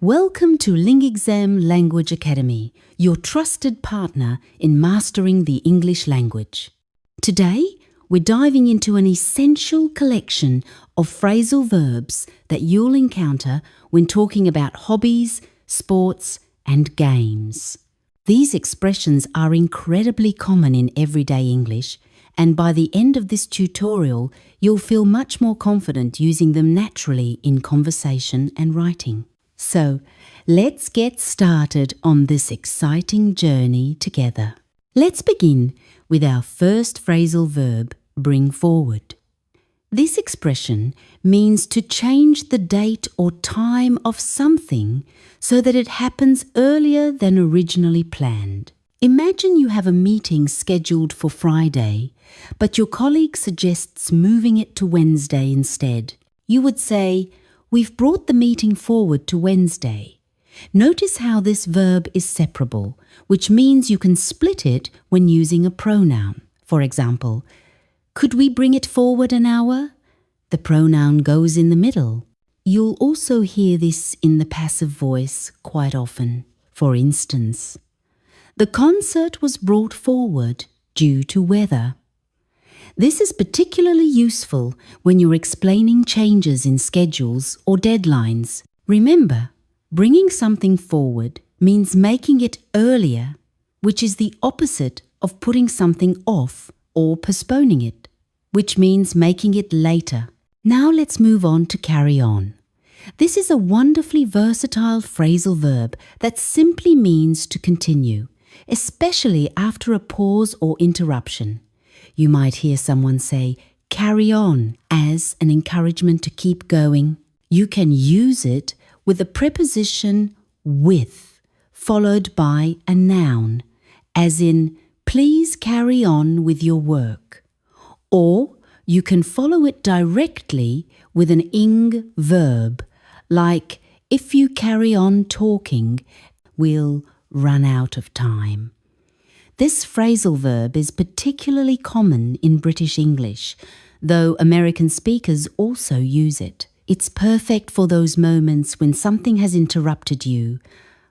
Welcome to LingExam Language Academy, your trusted partner in mastering the English language. Today, we're diving into an essential collection of phrasal verbs that you'll encounter when talking about hobbies, sports, and games. These expressions are incredibly common in everyday English, and by the end of this tutorial, you'll feel much more confident using them naturally in conversation and writing. So, let's get started on this exciting journey together. Let's begin with our first phrasal verb, bring forward. This expression means to change the date or time of something so that it happens earlier than originally planned. Imagine you have a meeting scheduled for Friday, but your colleague suggests moving it to Wednesday instead. You would say, "We've brought the meeting forward to Wednesday." Notice how this verb is separable, which means you can split it when using a pronoun. For example, could we bring it forward an hour? The pronoun goes in the middle. You'll also hear this in the passive voice quite often. For instance, the concert was brought forward due to weather. This is particularly useful when you're explaining changes in schedules or deadlines. Remember, bringing something forward means making it earlier, which is the opposite of putting something off or postponing it, which means making it later. Now let's move on to carry on. This is a wonderfully versatile phrasal verb that simply means to continue, especially after a pause or interruption. You might hear someone say, "carry on," as an encouragement to keep going. You can use it with the preposition with, followed by a noun, as in, "please carry on with your work." Or you can follow it directly with an ing verb, like, "if you carry on talking, we'll run out of time." This phrasal verb is particularly common in British English, though American speakers also use it. It's perfect for those moments when something has interrupted you,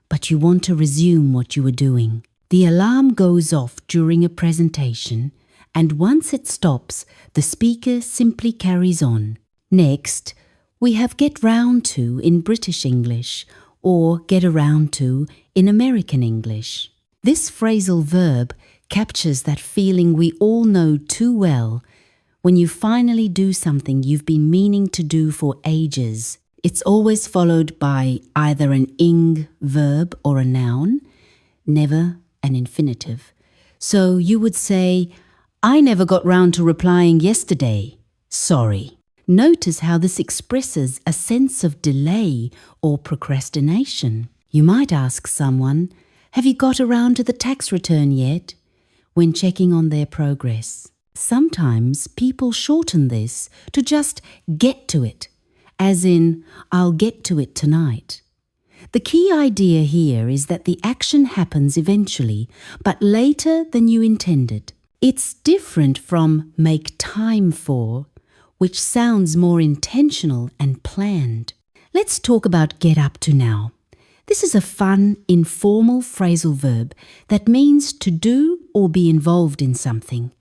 but you want to resume what you were doing. The alarm goes off during a presentation, and once it stops, the speaker simply carries on. Next, we have get round to in British English, or get around to in American English. This phrasal verb captures that feeling we all know too well when you finally do something you've been meaning to do for ages. It's always followed by either an ing verb or a noun, never an infinitive. So you would say, "I never got round to replying yesterday. Sorry." Notice how this expresses a sense of delay or procrastination. You might ask someone, "Have you got around to the tax return yet?" when checking on their progress. Sometimes people shorten this to just get to it, as in, "I'll get to it tonight." The key idea here is that the action happens eventually, but later than you intended. It's different from make time for, which sounds more intentional and planned. Let's talk about get up to now. This is a fun, informal phrasal verb that means to do or be involved in something,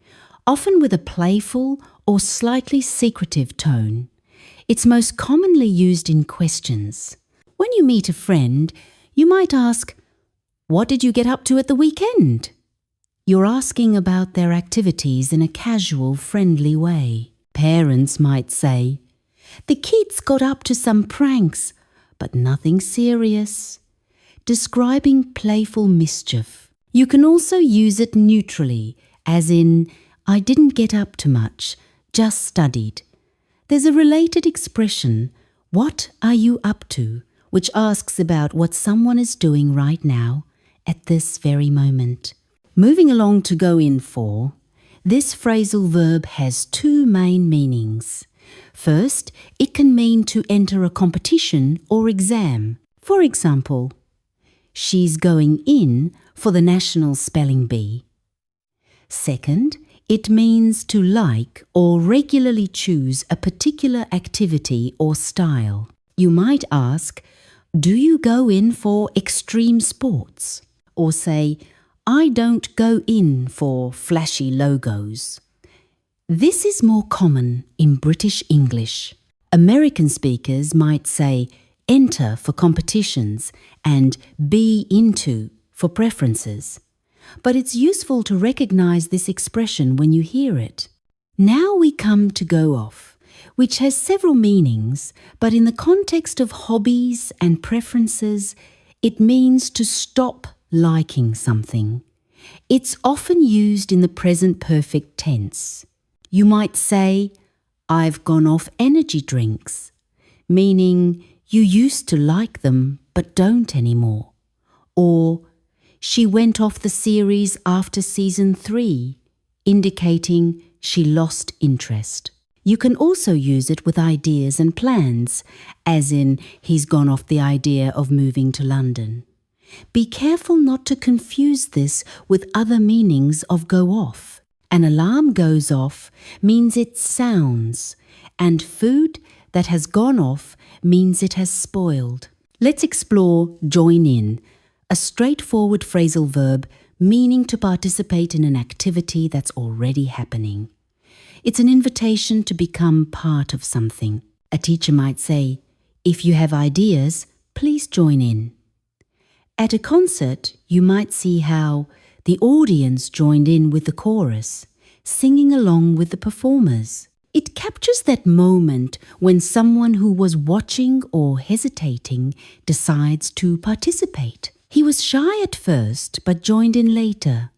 often with a playful or slightly secretive tone. It's most commonly used in questions. When you meet a friend, you might ask, "What did you get up to at the weekend?" You're asking about their activities in a casual, friendly way. Parents might say, "The kids got up to some pranks, but nothing serious," describing playful mischief. You can also use it neutrally, as in, "I didn't get up to much, just studied." There's a related expression, "What are you up to?" which asks about what someone is doing right now, at this very moment. Moving along to go in for, this phrasal verb has two main meanings. First, it can mean to enter a competition or exam. For example, she's going in for the National Spelling Bee. Second, it means to like or regularly choose a particular activity or style. You might ask, Do you go in for extreme sports? Or say, I don't go in for flashy logos. This is more common in British English. American speakers might say enter for competitions and be into for preferences. But it's useful to recognize this expression when you hear it. Now we come to go off, which has several meanings, but in the context of hobbies and preferences, it means to stop liking something. It's often used in the present perfect tense. You might say, I've gone off energy drinks, meaning you used to like them but don't anymore. Or, she went off the series after season 3, indicating she lost interest. You can also use it with ideas and plans, as in, he's gone off the idea of moving to London. Be careful not to confuse this with other meanings of go off. An alarm goes off means it sounds, and food that has gone off means it has spoiled. Let's explore join in, a straightforward phrasal verb meaning to participate in an activity that's already happening. It's an invitation to become part of something. A teacher might say, if you have ideas, please join in. At a concert, you might see how the audience joined in with the chorus, singing along with the performers. It captures that moment when someone who was watching or hesitating decides to participate. He was shy at first, but joined in later.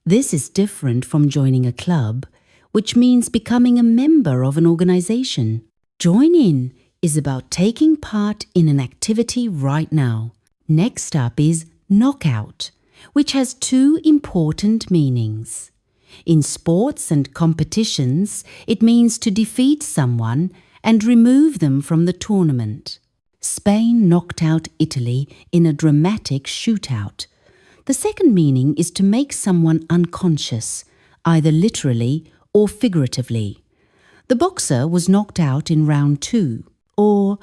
This is different from joining a club, which means becoming a member of an organization. Join in is about taking part in an activity right now. Next up is knockout, which has two important meanings. In sports and competitions, it means to defeat someone and remove them from the tournament. Spain knocked out Italy in a dramatic shootout. The second meaning is to make someone unconscious, either literally or figuratively. The boxer was knocked out in round 2, or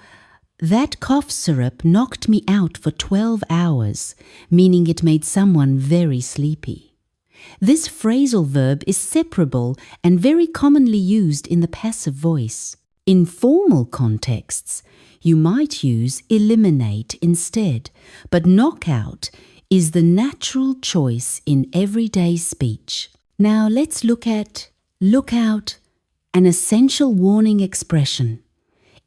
that cough syrup knocked me out for 12 hours, meaning it made someone very sleepy. This phrasal verb is separable and very commonly used in the passive voice. In formal contexts, you might use eliminate instead, but knockout is the natural choice in everyday speech. Now let's look at look out, an essential warning expression.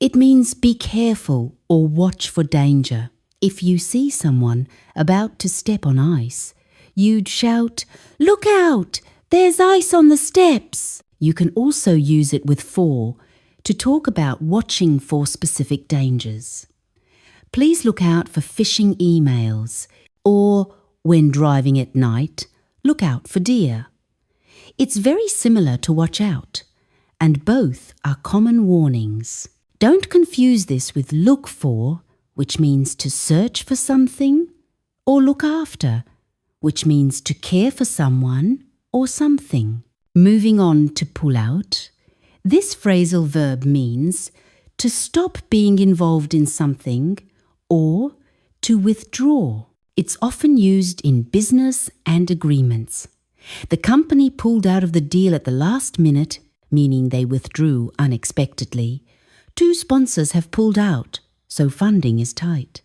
It means be careful or watch for danger. If you see someone about to step on ice, you'd shout, "Look out! There's ice on the steps!" You can also use it with for to talk about watching for specific dangers. Please look out for phishing emails, or when driving at night, look out for deer. It's very similar to watch out, and both are common warnings. Don't confuse this with look for, which means to search for something, or look after, which means to care for someone or something. Moving on to pull out, this phrasal verb means to stop being involved in something or to withdraw. It's often used in business and agreements. The company pulled out of the deal at the last minute, meaning they withdrew unexpectedly. 2 sponsors have pulled out, so funding is tight.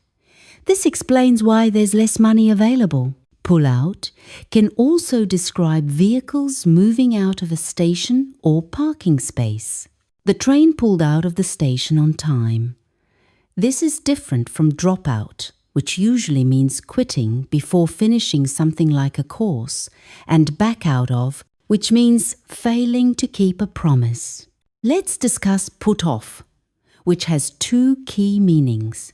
This explains why there's less money available. Pull out can also describe vehicles moving out of a station or parking space. The train pulled out of the station on time. This is different from drop out, which usually means quitting before finishing something like a course, and back out of, which means failing to keep a promise. Let's discuss put off, which has 2 key meanings.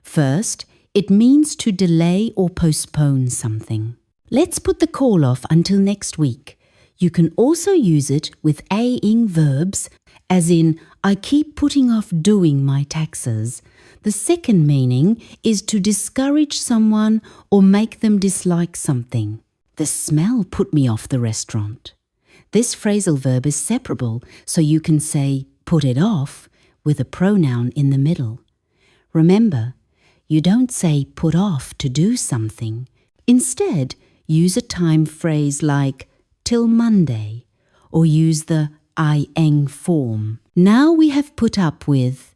First, it means to delay or postpone something. Let's put the call off until next week. You can also use it with ing verbs, as in, I keep putting off doing my taxes. The second meaning is to discourage someone or make them dislike something. The smell put me off the restaurant. This phrasal verb is separable, so you can say put it off with a pronoun in the middle. Remember, you don't say put off to do something. Instead, use a time phrase like till Monday or use the I eng form. Now we have put up with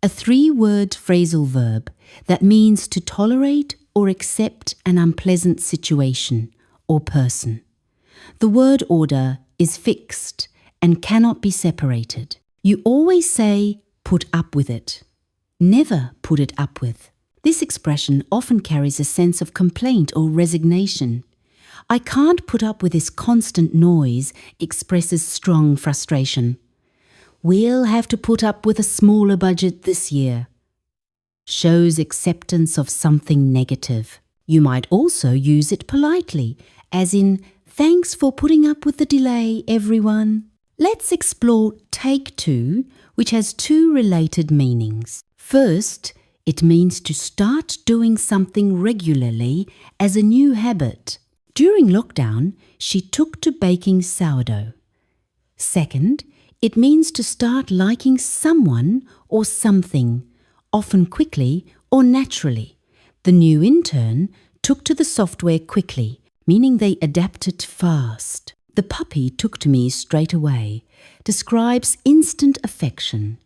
a 3-word phrasal verb that means to tolerate or accept an unpleasant situation or person. The word order is fixed and cannot be separated. You always say put up with it, never put it up with. This expression often carries a sense of complaint or resignation. I can't put up with this constant noise expresses strong frustration. We'll have to put up with a smaller budget this year. Shows acceptance of something negative. You might also use it politely, as in, thanks for putting up with the delay, everyone. Let's explore take two, which has 2 related meanings. First, it means to start doing something regularly as a new habit. During lockdown, she took to baking sourdough. Second, it means to start liking someone or something, often quickly or naturally. The new intern took to the software quickly, meaning they adapted fast. The puppy took to me straight away, describes instant affection.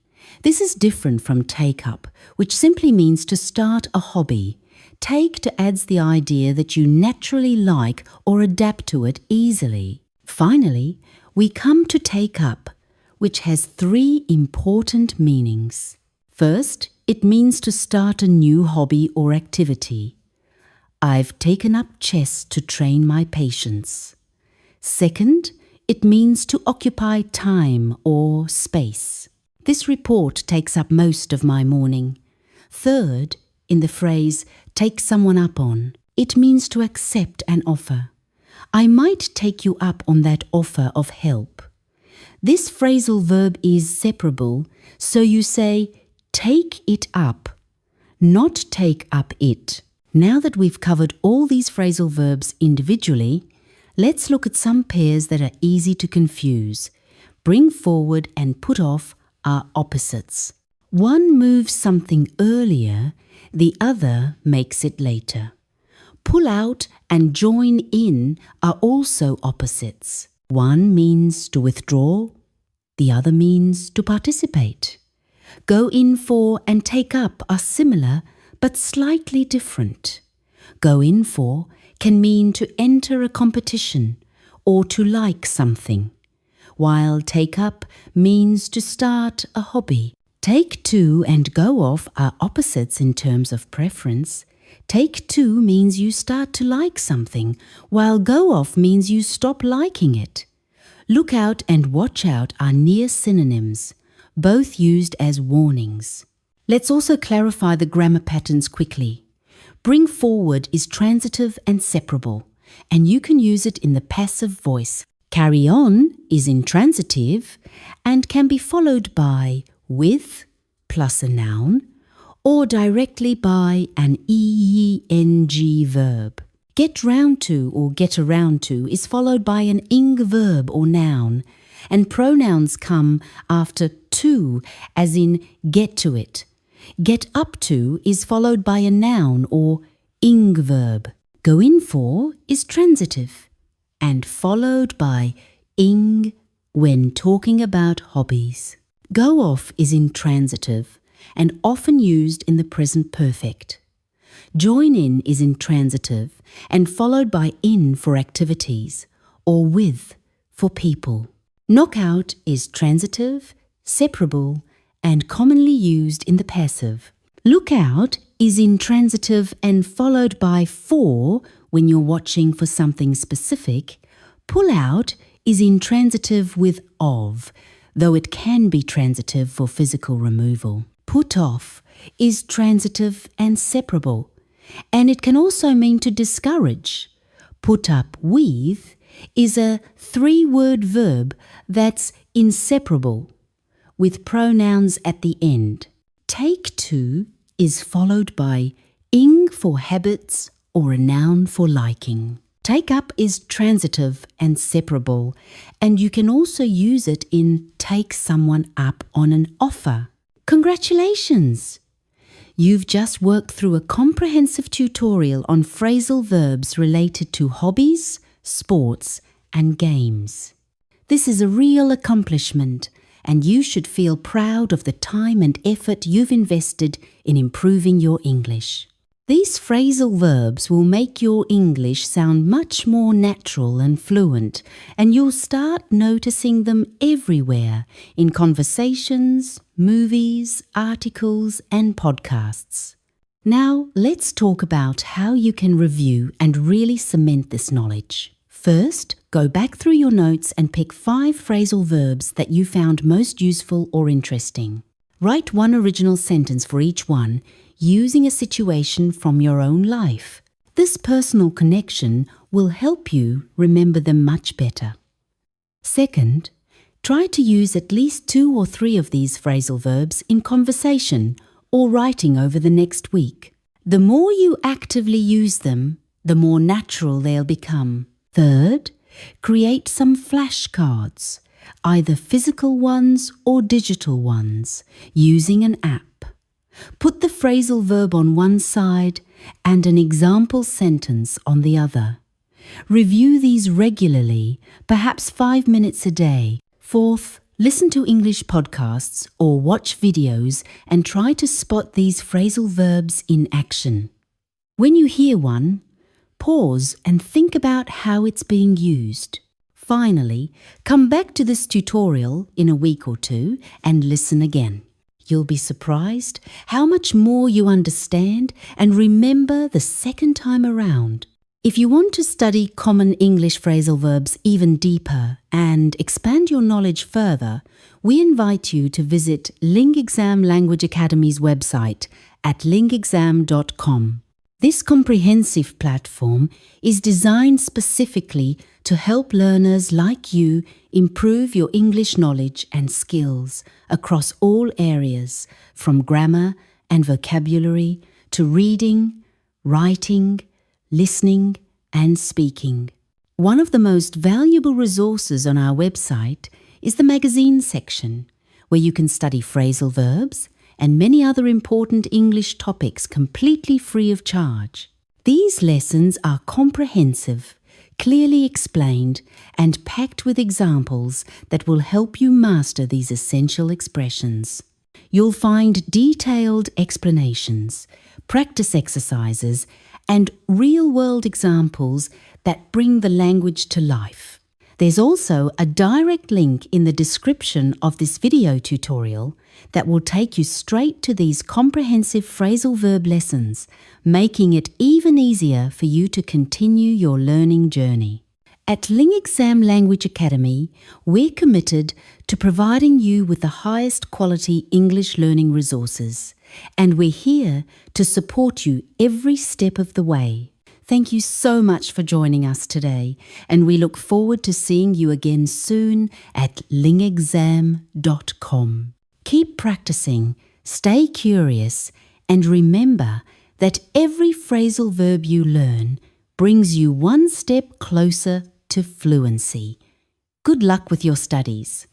This is different from take up, which simply means to start a hobby. Take to adds the idea that you naturally like or adapt to it easily. Finally, we come to take up, which has 3 important meanings. First, it means to start a new hobby or activity. I've taken up chess to train my patience. Second, it means to occupy time or space. This report takes up most of my morning. Third, in the phrase, take someone up on, it means to accept an offer. I might take you up on that offer of help. This phrasal verb is separable, so you say, take it up, not take up it. Now that we've covered all these phrasal verbs individually, let's look at some pairs that are easy to confuse. Bring forward and put off are opposites. One moves something earlier, the other makes it later. Pull out and join in are also opposites. One means to withdraw, the other means to participate. Go in for and take up are similar but slightly different. Go in for can mean to enter a competition or to like something, while take up means to start a hobby. Take to and go off are opposites in terms of preference. Take to means you start to like something, while go off means you stop liking it. Look out and watch out are near synonyms, both used as warnings. Let's also clarify the grammar patterns quickly. Bring forward is transitive and separable, and you can use it in the passive voice. Carry on is intransitive and can be followed by with plus a noun or directly by an ing verb. Get round to or get around to is followed by an ing verb or noun, and pronouns come after to, as in get to it. Get up to is followed by a noun or ing verb. Go in for is transitive and followed by ing when talking about hobbies. Go off is intransitive and often used in the present perfect. Join in is intransitive and followed by in for activities or with for people. Knock out is transitive, separable, and commonly used in the passive. Look out is intransitive and followed by for when you're watching for something specific. Pull out is intransitive with of, though it can be transitive for physical removal. Put off is transitive and separable, and it can also mean to discourage. Put up with is a 3-word verb that's inseparable, with pronouns at the end. Take to is followed by ing for habits or a noun for liking. Take up is transitive and separable, and you can also use it in take someone up on an offer. Congratulations! You've just worked through a comprehensive tutorial on phrasal verbs related to hobbies, sports, and games. This is a real accomplishment, and you should feel proud of the time and effort you've invested in improving your English. These phrasal verbs will make your English sound much more natural and fluent, and you'll start noticing them everywhere in conversations, movies, articles, and podcasts. Now, let's talk about how you can review and really cement this knowledge. First, go back through your notes and pick 5 phrasal verbs that you found most useful or interesting. Write one original sentence for each one, using a situation from your own life. This personal connection will help you remember them much better. Second, try to use at least 2 or 3 of these phrasal verbs in conversation or writing over the next week. The more you actively use them, the more natural they'll become. Third, create some flashcards, either physical ones or digital ones, using an app. Put the phrasal verb on one side and an example sentence on the other. Review these regularly, perhaps 5 minutes a day. Fourth, listen to English podcasts or watch videos and try to spot these phrasal verbs in action. When you hear one, pause and think about how it's being used. Finally, come back to this tutorial in a week or 2 and listen again. You'll be surprised how much more you understand and remember the second time around. If you want to study common English phrasal verbs even deeper and expand your knowledge further, we invite you to visit LingExam Language Academy's website at lingexam.com. This comprehensive platform is designed specifically to help learners like you improve your English knowledge and skills across all areas, from grammar and vocabulary to reading, writing, listening, and speaking. One of the most valuable resources on our website is the magazine section, where you can study phrasal verbs and many other important English topics completely free of charge. These lessons are comprehensive, clearly explained, and packed with examples that will help you master these essential expressions. You'll find detailed explanations, practice exercises, and real-world examples that bring the language to life. There's also a direct link in the description of this video tutorial that will take you straight to these comprehensive phrasal verb lessons, making it even easier for you to continue your learning journey. At LingExam Language Academy, we're committed to providing you with the highest quality English learning resources, and we're here to support you every step of the way. Thank you so much for joining us today, and we look forward to seeing you again soon at lingexam.com. Keep practicing, stay curious, and remember that every phrasal verb you learn brings you one step closer to fluency. Good luck with your studies.